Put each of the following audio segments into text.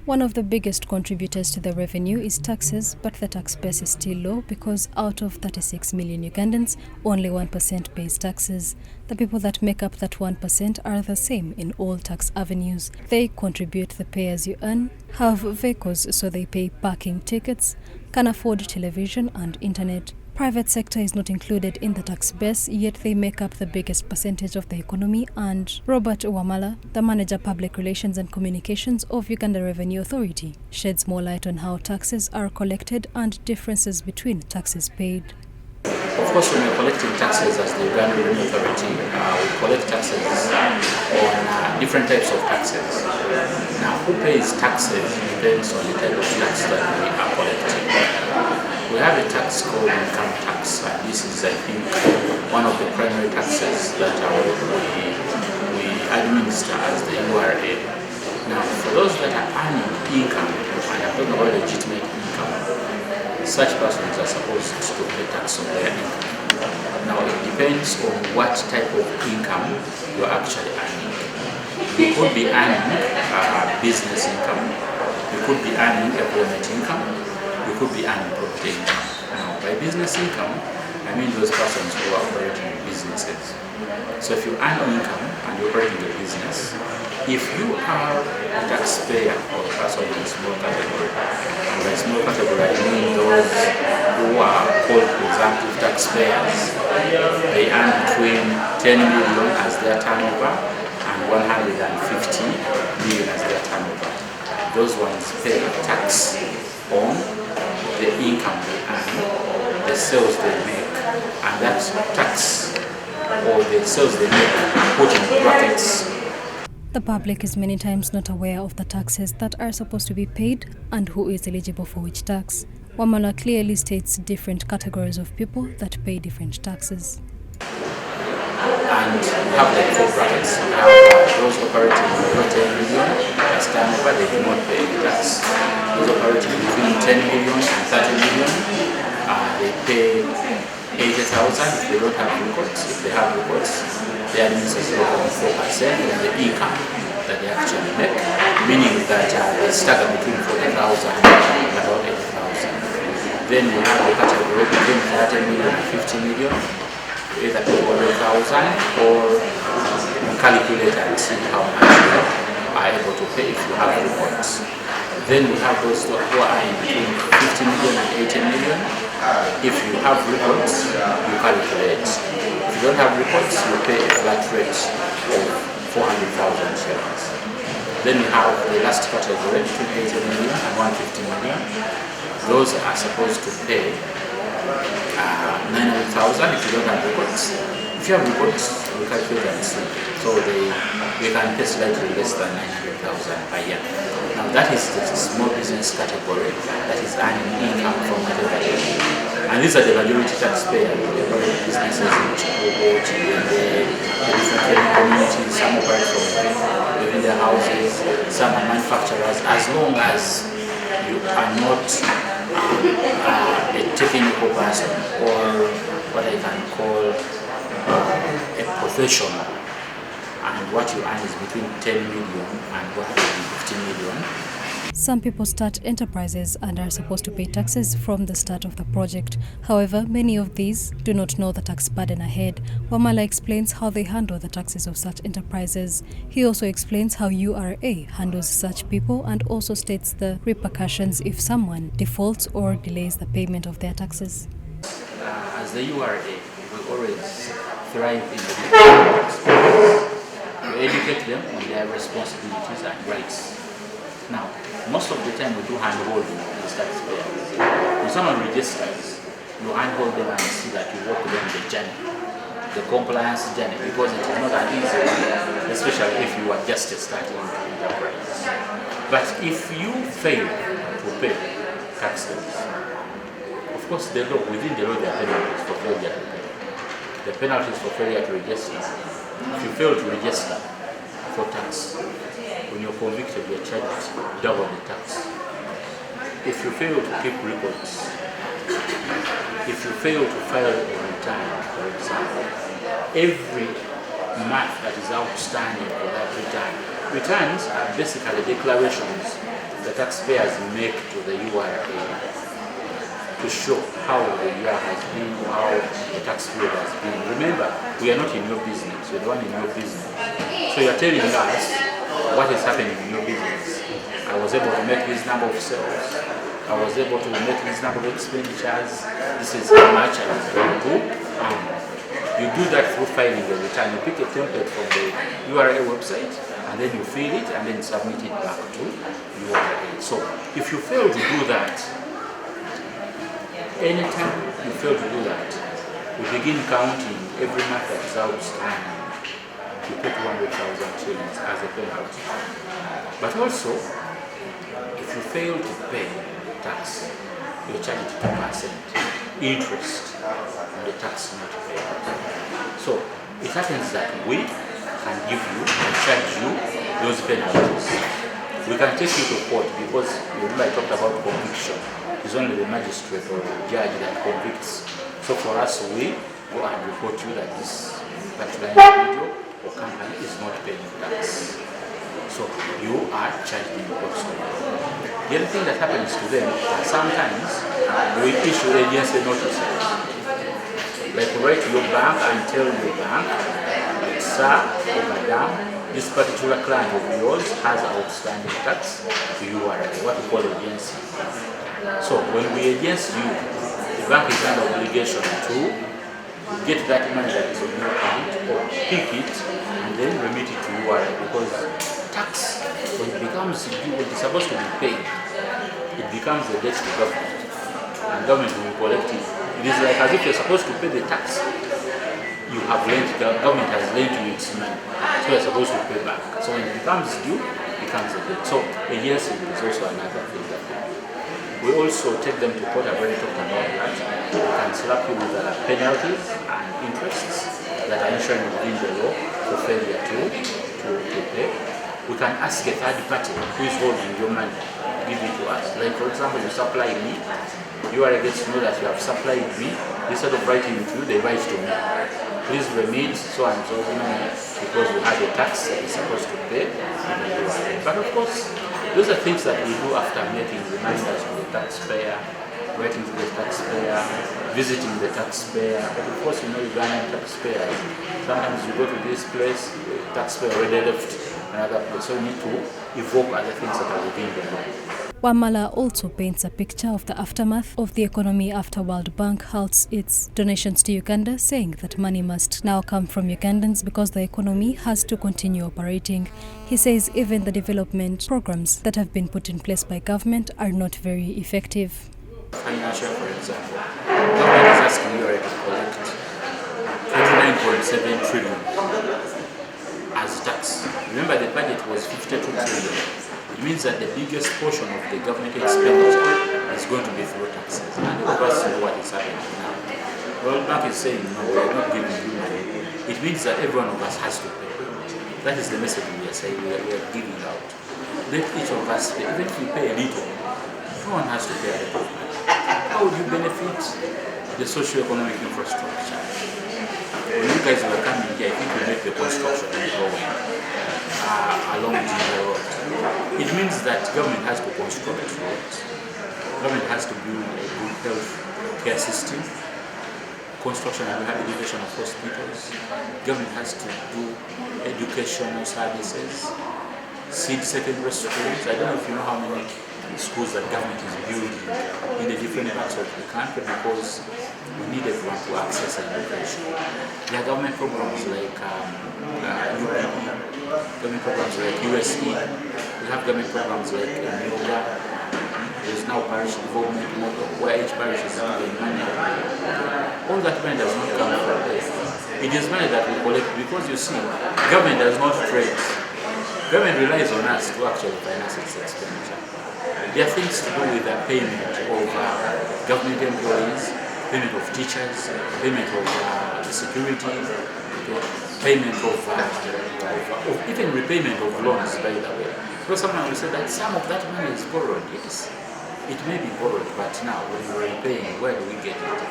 One of the biggest contributors to the revenue is taxes, but the tax base is still low because out of 36 million Ugandans, only 1% pays taxes. The people that make up that 1% are the same in all tax avenues. They contribute the pay-as-you-earn, have vehicles so they pay parking tickets, can afford television and internet. Private sector is not included in the tax base, yet they make up the biggest percentage of the economy. And Robert Wamala, the Manager Public Relations and Communications of Uganda Revenue Authority, sheds more light on how taxes are collected and differences between taxes paid. Of course, when we're collecting taxes as the Uganda Revenue Authority, we collect taxes on different types of taxes. Now, who pays taxes depends on the type of tax that we are collecting. We have a tax called income tax, and this is, I think, one of the primary taxes that we administer as the URA. Now, for those that are earning income, and I'm talking about legitimate income, such persons are supposed to pay tax on their income. Now, it depends on what type of income you're actually earning. You could be earning business income, you could be earning employment income, you could be earning property income. Now, by business income, I mean those persons who are operating businesses. So if you earn income and you're operating a business, if you are a taxpayer or a person in a small category, and by small category I mean those who are called presumptive taxpayers, they earn between 10 million as their turnover and 150 million as their turnover. Those ones pay tax on the income they earn, the sales they make, and that tax or the sales they make put in brackets. The public is many times not aware of the taxes that are supposed to be paid and who is eligible for which tax. Wamala clearly states different categories of people that pay different taxes. And we have like 4 brackets. We have those operating below 10 million as turnover, they do not pay any tax. Those operating between 10 million and 30 million, they pay 80,000 if they don't have records. If they have records, they administer 0.4% of the income that they actually make, meaning that they stagger between 40,000 and about 80,000. Then we have the category between 30 million and 50 million. Either pay 100,000 or calculate and see how much you are able to pay if you have reports. Then we have those who are in between 50 million and 80 million. If you have reports, you calculate. If you don't have reports, you pay a flat rate of 400,000 shillings. Then we have the last category between 80 million and 150 million. Those are supposed to pay 900,000 if you don't have records. If you have records, we calculate and see. So they can pay slightly less than 900,000 per year. Now that is the small business category that is earning income from whatever they do. And these are the majority taxpayers. They operate businesses in Chicago, the different communities. Some operate from within their houses, some are manufacturers. As long as you are not a technical person or what I can call a professional, and what you earn is between 10 million and 150 million. Some people start enterprises and are supposed to pay taxes from the start of the project. However, many of these do not know the tax burden ahead. Wamala explains how they handle the taxes of such enterprises. He also explains how URA handles such people and also states the repercussions if someone defaults or delays the payment of their taxes. As the URA, we always thrive in the taxpayers. We educate them on their responsibilities and rights. Now, most of the time we do handhold these taxpayers. When someone registers, you handhold them and see that you walk them the journey, the compliance journey, because it is not an easy one, especially if you are just starting enterprise. But if you fail to pay taxes, of course the law, within the law there are penalties for failure to pay. The penalties for failure to register. If you fail to register for tax, when you're convicted, you're charged double the tax. If you fail to keep records, if you fail to file a return, for example, every month that is outstanding for that return, returns are basically declarations that the taxpayers make to the URA to show how the year has been, how the tax period has been. Remember, we are not in your business, we're the one in your business. So you're telling us what is happening in your business. I was able to make this number of sales. I was able to make this number of expenditures. This is how much I was going to do. You do that through filing the return. You pick a template from the URA website, and then you fill it, and then submit it back to URA. So if you fail to do that, anytime you fail to do that, we begin counting every month that is outstanding. You pay 200,000 shillings as a penalty. But also, if you fail to pay tax, you're charged 2% interest on the tax not paid. So it happens that we can give you and charge you those penalties. We can take you to court because remember I talked about conviction. It's only the magistrate or the judge that convicts. So for us, we go and report you that this particular individual or company is not paying tax. So you are charged in the court. The other thing that happens to them, sometimes we issue agency notices. Like write to your bank and tell your bank, like, sir or madam, this particular client of yours has outstanding tax to URA, what we call agency. So when we agency you, the bank is under obligation to get that money that is on your account or pick it and then remit it to URA, because tax, when it becomes due, when it's supposed to be paid, it becomes a debt to government, and government will collect it. It is like as if you're supposed to pay the tax you have lent, the government has lent you its money, so you're supposed to pay back. So when it becomes due, it becomes a debt. So agency is also another thing that we also take them to court. I've already talked about that. We can slap you with penalties and interests that are enshrined within the law for failure to pay. We can ask a third party who is holding your money to give it to us. Like for example, you supply me, you are gets to know that you have supplied me. Instead of writing to you, they write to me. Please remit so and so money because we have a tax that is supposed to pay. But of course, those are things that we do after making reminders to the taxpayer, writing to the taxpayer, visiting the taxpayer. But of course, you know, Ugandan taxpayers, sometimes you go to this place, the taxpayer already left another place, so you need to evoke other things that are within the law. Wamala also paints a picture of the aftermath of the economy after World Bank halts its donations to Uganda, saying that money must now come from Ugandans because the economy has to continue operating. He says even the development programs that have been put in place by government are not very effective. Financial, for example, government is asking URA to collect 29.7 trillion as tax. Remember, the budget was 52 trillion. It means that the biggest portion of the government expenditure is going to be through taxes. And all of us know what is happening now. World Bank is saying, no, we are not giving you money. It means that every one of us has to pay. That is the message we are saying, we are giving out. Let each of us pay. Even if we pay a little, no one has to pay a little. How would you benefit the socio-economic infrastructure? When you guys were coming here, I think we make the construction going along the road. It means that government has to construct roads, government has to build a good health care system, construction and rehabilitation of hospitals, government has to do educational services, seed secondary schools. I don't know if you know how many schools that government is building in the different parts of the country because we need everyone to access education. There are government programs like UPE, government programs like USE, we have government programs like Yoga. There's now parish involvement model where each parish is getting money. All that money does not come from there. It is money that we collect because you see, government does not trade. Government relies on us to actually finance its expenditure. There are things to do with the payment of government employees, payment of teachers, payment of the security, payment of even repayment of loans, by the way. So someone will say that some of that money is borrowed. Yes, it may be borrowed, but now when we're repaying, where do we get it?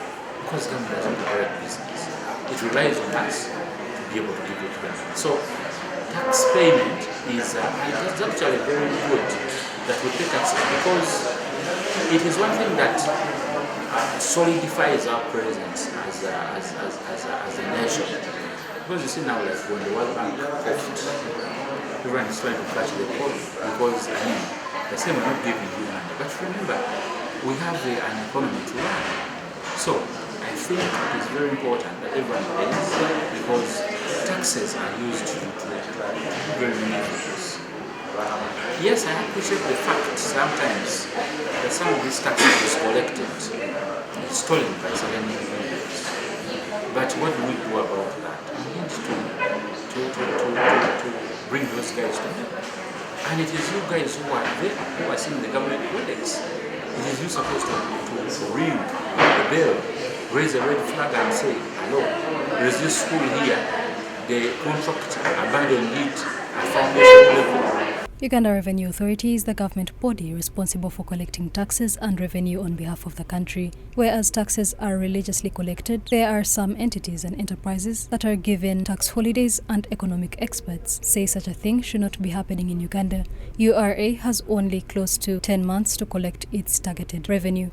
Because government doesn't operate business. It relies on us to be able to give it to them. So tax payment is actually very good that we pay taxes, because it is one thing that solidifies our presence as a nation. Because you see now, like when the World Bank coughed, everyone is trying to catch the cold, because they say we're not giving you money. But remember, we have an economy to run. So I think it is very important that everyone pays, because taxes are used to very many things. Yes, I appreciate the fact sometimes that some of these taxes is collected, stolen by certain individuals. But what do we do about that? We need to bring those guys together. And it is you guys who are there, who are seeing the government projects. It is you supposed to ring the bell, raise a red flag and say, hello, there is this school here, the contract abandoned it at foundation level. Uganda Revenue Authority is the government body responsible for collecting taxes and revenue on behalf of the country. Whereas taxes are religiously collected, there are some entities and enterprises that are given tax holidays, and economic experts say such a thing should not be happening in Uganda. URA has only close to 10 months to collect its targeted revenue.